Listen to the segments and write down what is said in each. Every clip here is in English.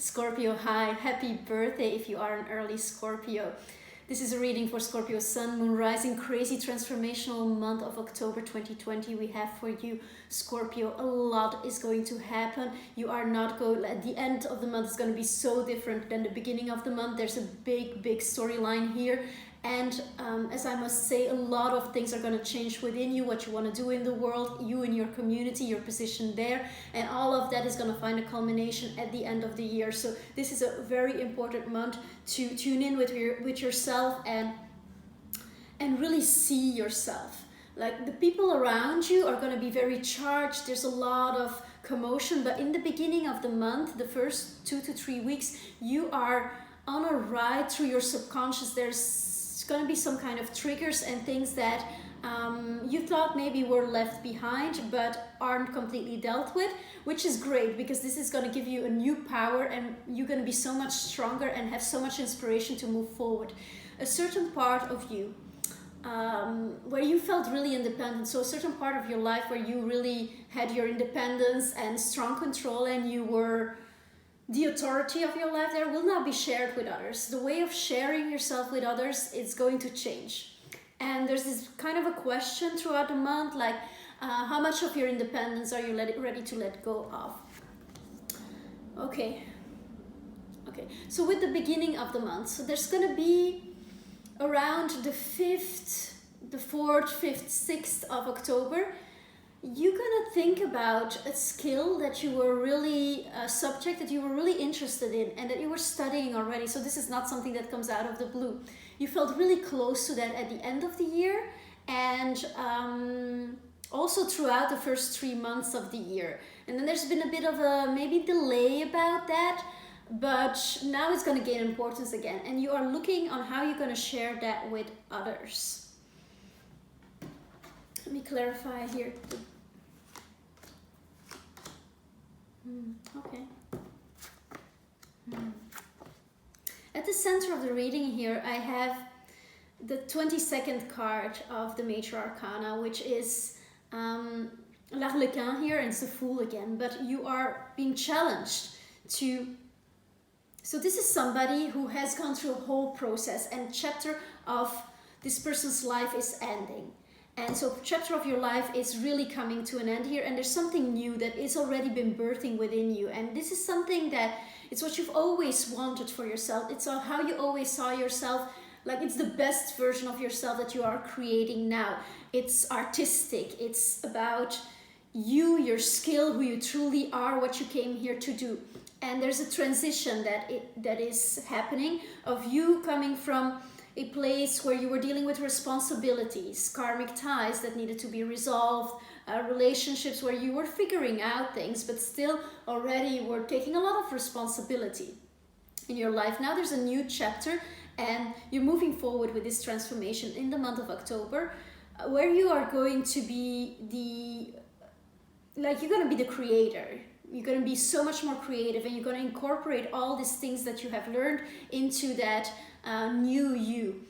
Scorpio, hi, happy birthday if you are an early Scorpio. This is a reading for Scorpio Sun, Moon, Rising, crazy transformational month of October 2020 we have for you, Scorpio. A lot is going to happen. You are not going, at the end of the month is going to be so different than the beginning of the month. There's a big storyline here. And as I must say, a lot of things are going to change within you, what you want to do in the world, you and your community, your position there, and all of that is going to find a culmination at the end of the year. So this is a very important month to tune in with yourself and really see yourself. Like, the people around you are going to be very charged. There's a lot of commotion, but in the beginning of the month, the first 2 to 3 weeks, you are on a ride through your subconscious. There's going to be some kind of triggers and things that you thought maybe were left behind but aren't completely dealt with, which is great because this is going to give you a new power and you're going to be so much stronger and have so much inspiration to move forward. A certain part of you where you felt really independent, so a certain part of your life where you really had your independence and strong control and you were the authority of your life, there will not be shared with others. The way of sharing yourself with others is going to change. And there's this kind of a question throughout the month, like how much of your independence are you ready to let go of? Okay, so with the beginning of the month, so there's going to be around the 4th, 5th, 6th of October, you're gonna think about a skill that you were really, a subject that you were really interested in and that you were studying already. So this is not something that comes out of the blue. You felt really close to that at the end of the year and also throughout the first 3 months of the year. And then there's been a bit of a maybe delay about that, but now it's gonna gain importance again. And you are looking on how you're gonna share that with others. Let me clarify here. Okay. At the center of the reading here, I have the 22nd card of the Major Arcana, which is l'Arlequin here, and it's the Fool again. But you are being challenged to... So this is somebody who has gone through a whole process, and chapter of this person's life is ending. And so chapter of your life is really coming to an end here, and there's something new that is already been birthing within you. And this is something that it's what you've always wanted for yourself. It's how you always saw yourself. Like, it's the best version of yourself that you are creating now. It's artistic. It's about you, your skill, who you truly are, what you came here to do. And there's a transition that is happening of you coming from a place where you were dealing with responsibilities, karmic ties that needed to be resolved, relationships where you were figuring out things, but still already were taking a lot of responsibility in your life. Now there's a new chapter and you're moving forward with this transformation in the month of October, where you are going to be you're going to be the creator. You're going to be so much more creative and you're going to incorporate all these things that you have learned into that new you.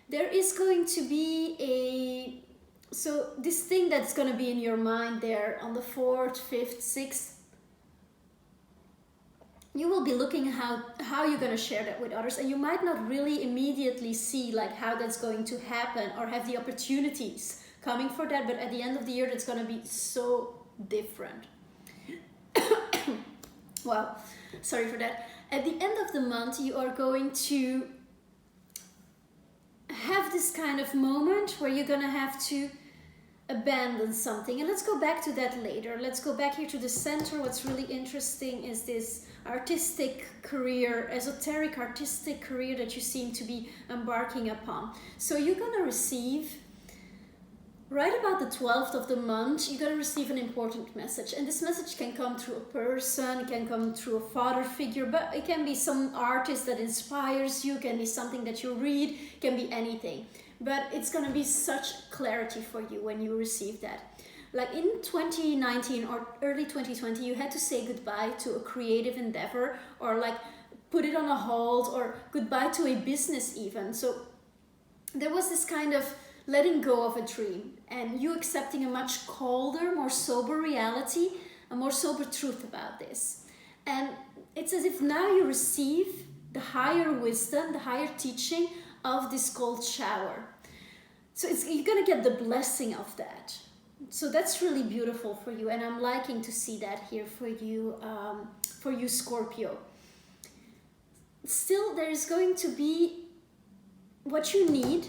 There is going to be so this thing that's going to be in your mind there on the 4th, 5th, 6th, you will be looking how you're going to share that with others, and you might not really immediately see like how that's going to happen or have the opportunities coming for that, but at the end of the year that's going to be so different. Wow, sorry for that. At the end of the month you are going to have this kind of moment where you're gonna have to abandon something, and let's go back to that later. Let's go back here to the center. What's really interesting is this artistic career, esoteric artistic career that you seem to be embarking upon. So you're gonna receive right about the 12th of the month, you're going to receive an important message. And this message can come through a person, it can come through a father figure, but it can be some artist that inspires you, it can be something that you read, it can be anything. But it's going to be such clarity for you when you receive that. Like in 2019 or early 2020, you had to say goodbye to a creative endeavor, or like put it on a hold, or goodbye to a business even. So there was this kind of letting go of a dream and you accepting a much colder, more sober reality, a more sober truth about this. And it's as if now you receive the higher wisdom, the higher teaching of this cold shower. So you're gonna get the blessing of that. So that's really beautiful for you, and I'm liking to see that here for you, Scorpio. Still, there is going to be, what you need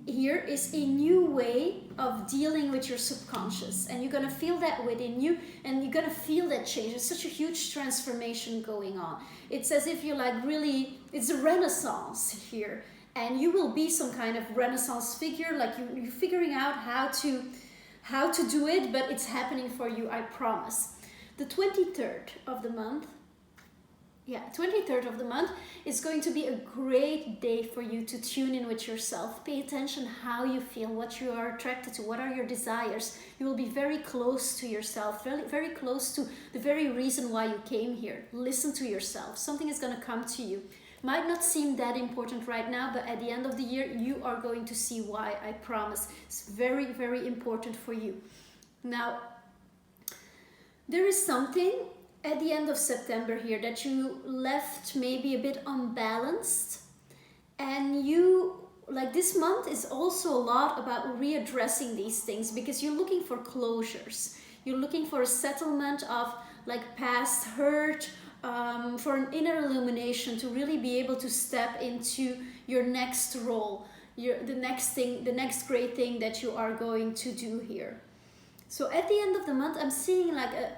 here is a new way of dealing with your subconscious, and you're gonna feel that within you, and you're gonna feel that change. It's such a huge transformation going on. It's as if you're like really, it's a renaissance here, and you will be some kind of renaissance figure, like you're figuring out how to do it, but it's happening for you, I promise. The 23rd of the month, 23rd of the month is going to be a great day for you to tune in with yourself. Pay attention how you feel, what you are attracted to, what are your desires. You will be very close to yourself, very, very close to the very reason why you came here. Listen to yourself. Something is going to come to you. Might not seem that important right now, but at the end of the year, you are going to see why, I promise. It's very, very important for you. Now, there is something at the end of September here that you left maybe a bit unbalanced, and you, like this month is also a lot about readdressing these things, because you're looking for closures. You're looking for a settlement of like past hurt, for an inner illumination to really be able to step into your next role, the next great thing that you are going to do here. So at the end of the month, I'm seeing like a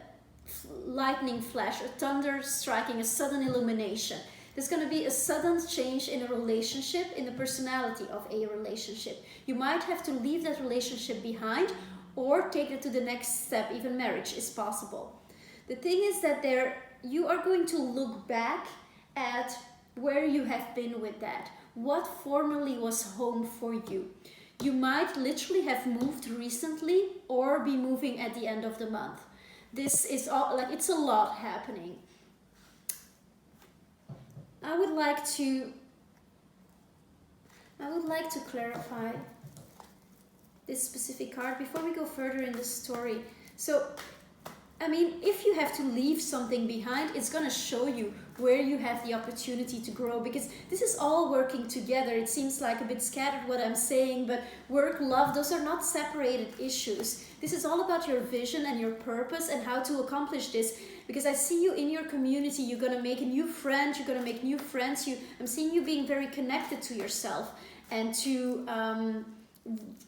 lightning flash, a thunder striking, a sudden illumination. There's going to be a sudden change in a relationship, in the personality of a relationship. You might have to leave that relationship behind or take it to the next step. Even marriage is possible. The thing is that you are going to look back at where you have been with that. What formerly was home for you. You might literally have moved recently or be moving at the end of the month. This is all, like, it's a lot happening. I would like to clarify this specific card before we go further in the story. So, I mean, if you have to leave something behind, it's going to show you where you have the opportunity to grow, because this is all working together. It seems like a bit scattered what I'm saying, but work, love, those are not separated issues. This is all about your vision and your purpose and how to accomplish this, because I see you in your community. You're going to make a new friend, you're going to make new friends. I'm seeing you being very connected to yourself and to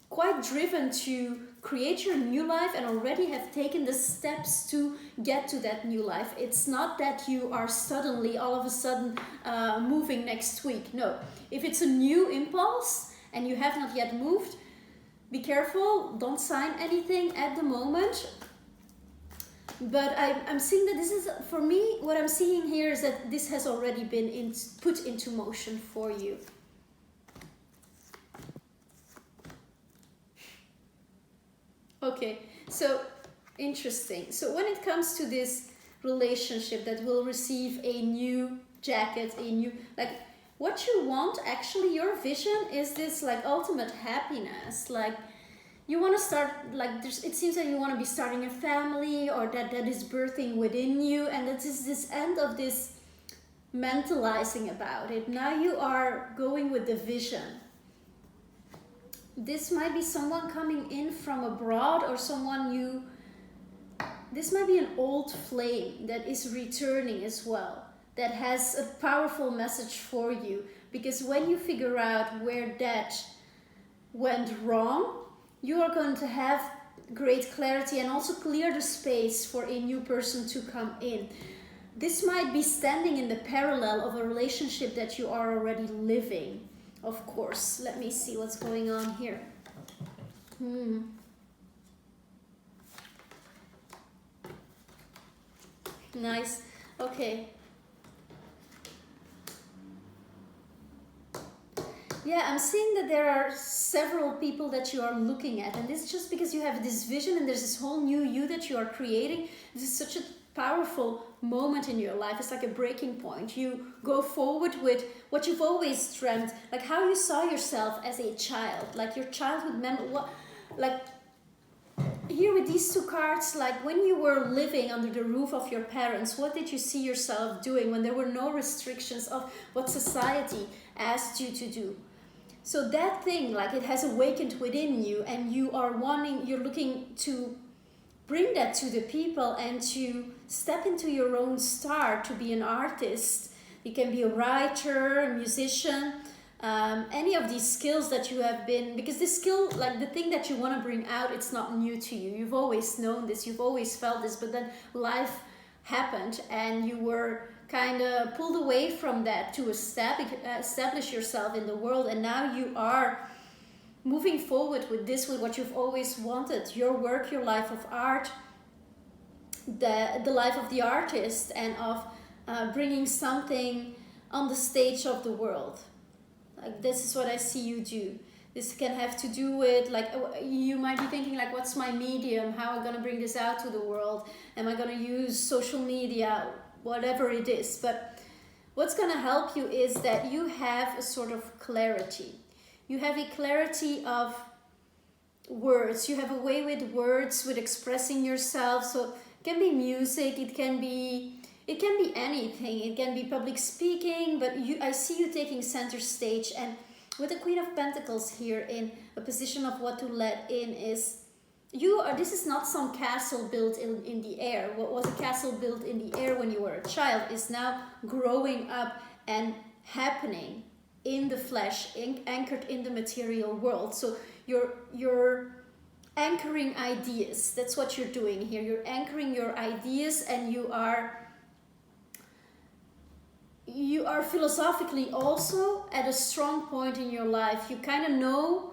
quite driven to create your new life, and already have taken the steps to get to that new life. It's not that you are suddenly, all of a sudden, moving next week. No. If it's a new impulse and you have not yet moved, be careful. Don't sign anything at the moment. But I'm seeing that this is, for me, what I'm seeing here is that this has already been put into motion for you. Okay, so interesting. So when it comes to this relationship that will receive a new jacket, like what you want, actually your vision is this like ultimate happiness. Like you want to start, like it seems like you want to be starting a family, or that is birthing within you, and that is this end of this mentalizing about it. Now you are going with the vision. This might be someone coming in from abroad, or this might be an old flame that is returning as well, that has a powerful message for you, because when you figure out where that went wrong, you are going to have great clarity and also clear the space for a new person to come in. This might be standing in the parallel of a relationship that you are already living. Of course, let me see what's going on here. Nice. Okay. Yeah, I'm seeing that there are several people that you are looking at, and this is just because you have this vision and there's this whole new you that you are creating. This is such a powerful moment in your life. It's like a breaking point. You go forward with what you've always dreamt, like how you saw yourself as a child, like your childhood memory. here with these two cards, like when you were living under the roof of your parents, what did you see yourself doing when there were no restrictions of what society asked you to do? So that thing, like it has awakened within you, and you're looking to bring that to the people and to step into your own star, to be an artist. You can be a writer, a musician, any of these skills that you have been, because this skill, like the thing that you want to bring out, it's not new to you. You've always known this, you've always felt this, but then life happened and you were kind of pulled away from that to establish yourself in the world, and now you are moving forward with this, with what you've always wanted, your work, your life of art, the life of the artist, and of bringing something on the stage of the world. Like this is what I see you do. This can have to do with, like, you might be thinking like, what's my medium? How am I going to bring this out to the world? Am I going to use social media? Whatever it is. But what's going to help you is that you have a sort of clarity. You have a clarity of words. You have a way with words, with expressing yourself. So it can be music, it can be anything. It can be public speaking, but I see you taking center stage. And with the Queen of Pentacles here in a position of what to let in is, this is not some castle built in the air. What was a castle built in the air when you were a child is now growing up and happening in the flesh, anchored in the material world. So you're anchoring ideas. That's what you're doing here. You're anchoring your ideas, and you are philosophically also at a strong point in your life. You kind of know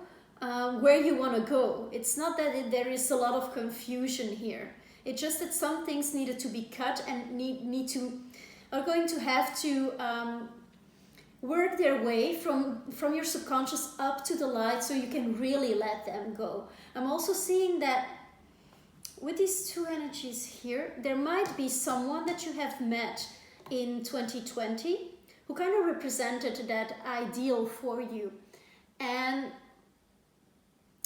where you want to go. It's not that there is a lot of confusion here. It's just that some things needed to be cut and are going to have to work their way from your subconscious up to the light, so you can really let them go. I'm also seeing that with these two energies here, there might be someone that you have met in 2020 who kind of represented that ideal for you, and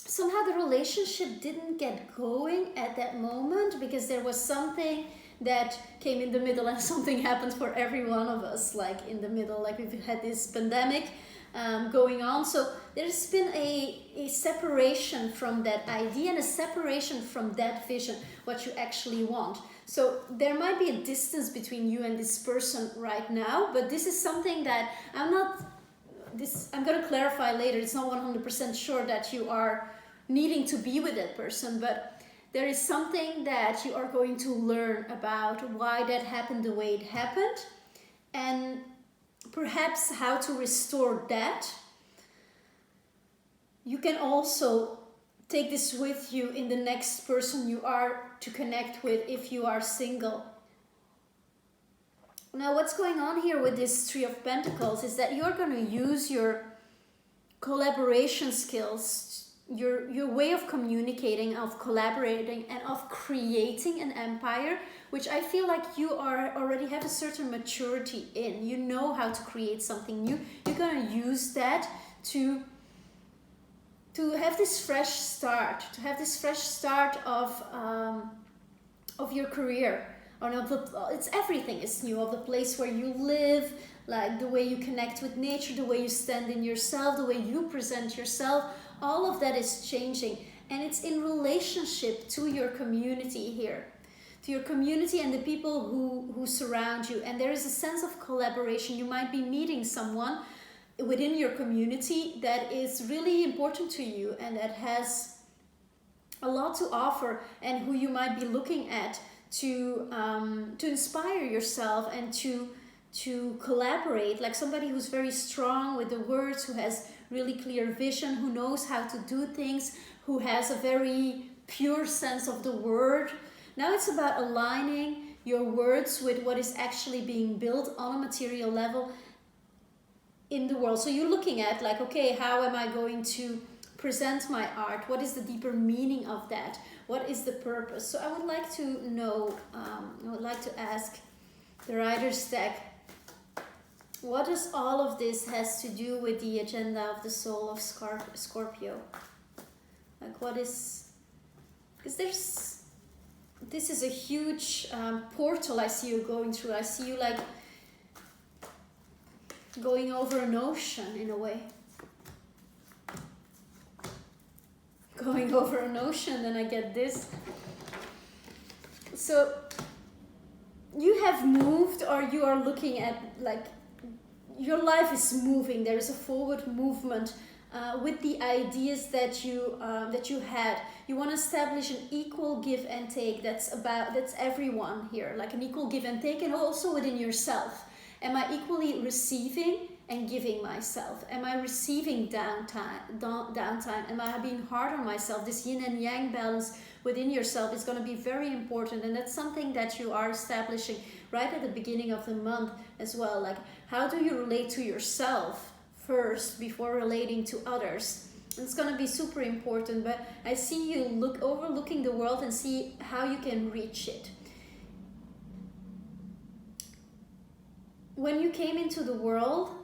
somehow the relationship didn't get going at that moment because there was something that came in the middle, and something happened for every one of us, like in the middle, like we've had this pandemic going on. So there's been a separation from that idea and a separation from that vision, what you actually want. So there might be a distance between you and this person right now, but this is something that I'm going to clarify later. It's not 100% sure that you are needing to be with that person, but there is something that you are going to learn about why that happened the way it happened, and perhaps how to restore that. You can also take this with you in the next person you are to connect with if you are single. Now, what's going on here with this Three of Pentacles is that you're going to use your collaboration skills, your way of communicating, of collaborating, and of creating an empire, which I feel like you already have a certain maturity in. You know how to create something new. You're going to use that to have this fresh start, of your career, or it's everything is new, of the place where you live, like the way you connect with nature, the way you stand in yourself, the way you present yourself. All of that is changing, and it's in relationship to your community here, to your community and the people who surround you. And there is a sense of collaboration. You might be meeting someone within your community that is really important to you and that has a lot to offer, and who you might be looking at to inspire yourself and to collaborate, like somebody who's very strong with the words, who has really clear vision, who knows how to do things, who has a very pure sense of the word. Now it's about aligning your words with what is actually being built on a material level in the world. So you're looking at like, okay, how am I going to present my art? What is the deeper meaning of that? What is the purpose? So I would like to know, I would like to ask the Rider's deck, what does all of this has to do with the agenda of the soul of Scorpio? Like, what is this is a huge portal I see you going through. I see you like going over an ocean in a way. Going over an ocean, then I get this. So you have moved, or you are looking at, like, your life is moving. There is a forward movement with the ideas that you had. You want to establish an equal give and take. That's everyone here, like an equal give and take, and also within yourself. Am I equally receiving and giving myself? Am I receiving downtime? Am I being hard on myself? This yin and yang balance within yourself is going to be very important, and that's something that you are establishing right at the beginning of the month as well. Like, how do you relate to yourself first before relating to others? It's going to be super important, but I see you overlooking the world and see how you can reach it. When you came into the world,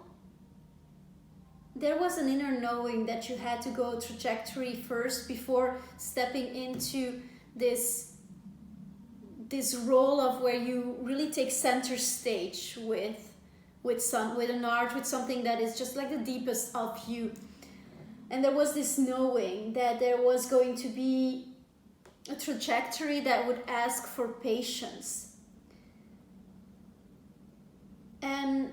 there was an inner knowing that you had to go trajectory first before stepping into this role of where you really take center stage with an art, with something that is just like the deepest of you. And there was this knowing that there was going to be a trajectory that would ask for patience. And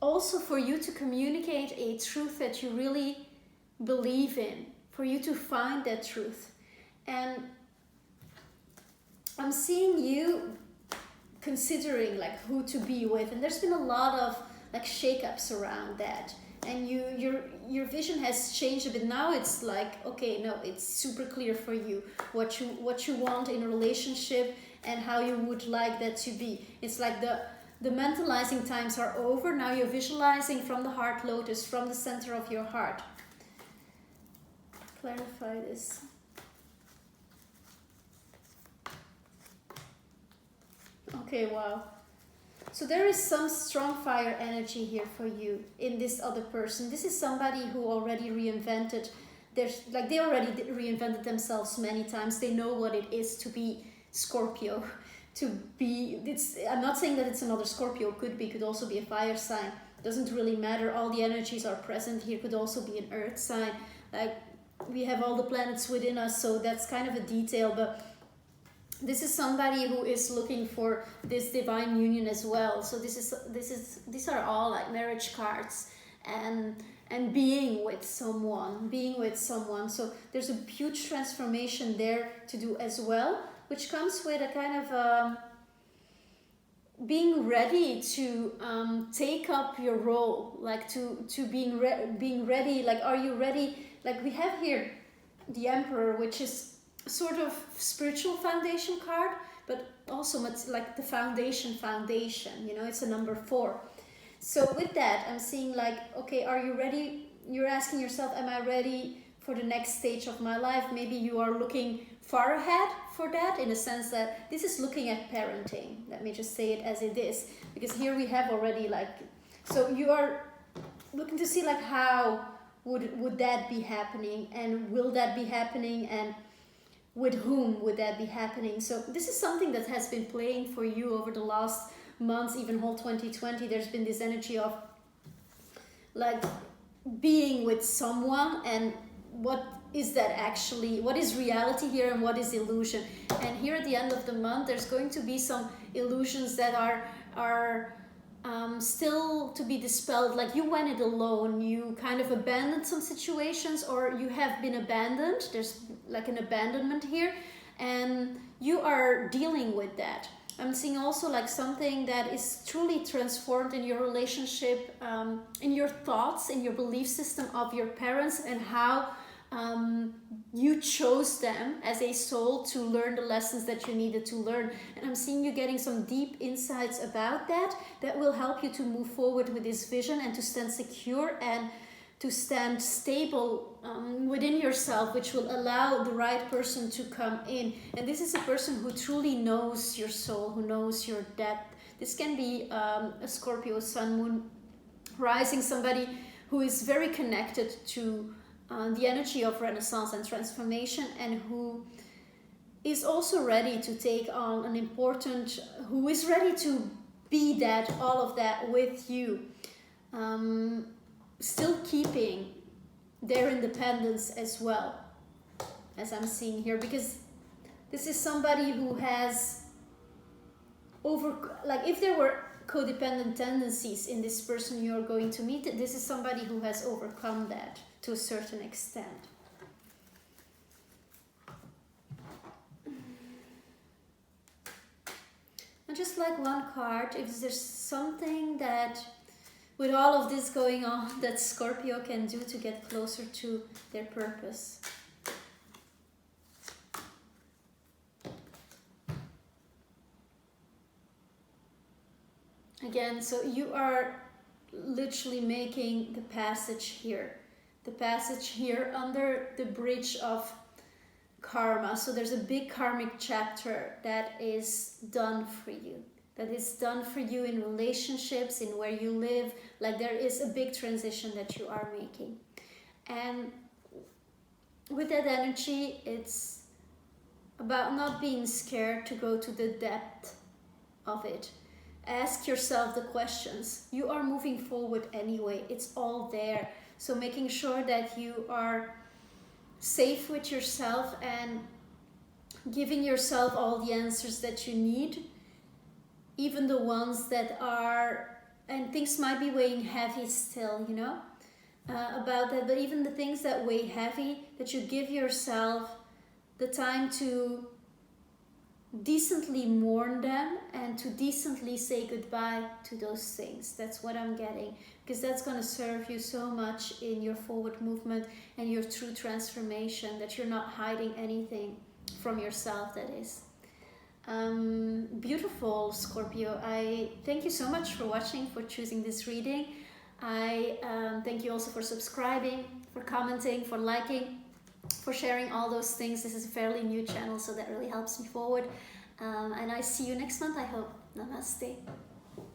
also for you to communicate a truth that you really believe in, for you to find that truth. And I'm seeing you considering like who to be with, and there's been a lot of like shakeups around that, and your vision has changed a bit. Now it's like, okay, no, it's super clear for you what you want in a relationship and how you would like that to be. It's like the mentalizing times are over. Now you're visualizing from the heart lotus, from the center of your heart. Clarify this. Okay, wow. So there is some strong fire energy here for you in this other person. This is somebody who already reinvented they already reinvented themselves many times. They know what it is to be Scorpio. I'm not saying that it's another Scorpio, could also be a fire sign. Doesn't really matter. All the energies are present here. Could also be an earth sign. Like, we have all the planets within us, so that's kind of a detail, but this is somebody who is looking for this divine union as well. So these are all like marriage cards and being with someone. So there's a huge transformation there to do as well, which comes with a kind of being ready to take up your role, like to being ready. Like, are you ready? Like, we have here the Emperor, which is sort of spiritual foundation card, but also much like the foundation, you know, it's a number 4. So with that, I'm seeing like, okay, are you ready? You're asking yourself, am I ready for the next stage of my life? Maybe you are looking far ahead for that, in a sense that this is looking at parenting. Let me just say it as it is, because here we have already like, so you are looking to see like how would that be happening, and will that be happening, and with whom would that be happening? So this is something that has been playing for you over the last months, even whole 2020. There's been this energy of like being with someone, and what is that actually? What is reality here and what is illusion? And here at the end of the month, there's going to be some illusions that are still to be dispelled. Like, you went it alone, you kind of abandoned some situations, or you have been abandoned. There's like an abandonment here, and you are dealing with that. I'm seeing also like something that is truly transformed in your relationship, in your thoughts, in your belief system of your parents, and how you chose them as a soul to learn the lessons that you needed to learn. And I'm seeing you getting some deep insights about that will help you to move forward with this vision and to stand secure and to stand stable within yourself, which will allow the right person to come in. And this is a person who truly knows your soul, who knows your depth. This can be a Scorpio Sun, Moon, Rising, somebody who is very connected to the energy of renaissance and transformation, and who is also ready to take on an important, who is ready to be that, all of that with you, still keeping their independence as well, as I'm seeing here, because this is somebody who has like if there were codependent tendencies in this person you're going to meet, this is somebody who has overcome that to a certain extent. And just like one card, if there's something that, with all of this going on, that Scorpio can do to get closer to their purpose. Again, so you are literally making the passage here. The passage here under the bridge of karma. So there's a big karmic chapter that is done for you. That is done for you in relationships, in where you live. Like there is a big transition that you are making. And with that energy, it's about not being scared to go to the depth of it. Ask yourself the questions. You are moving forward anyway. It's all there. So making sure that you are safe with yourself and giving yourself all the answers that you need, even the ones that are, and things might be weighing heavy still, you know, about that, but even the things that weigh heavy, that you give yourself the time to decently mourn them and to decently say goodbye to those things. That's what I'm getting, because that's going to serve you so much in your forward movement and your true transformation, that you're not hiding anything from yourself, that is. Beautiful, Scorpio. I thank you so much for watching, for choosing this reading. I thank you also for subscribing, for commenting, for liking, for sharing all those things. This is a fairly new channel, so that really helps me forward. And I see you next month, I hope. Namaste.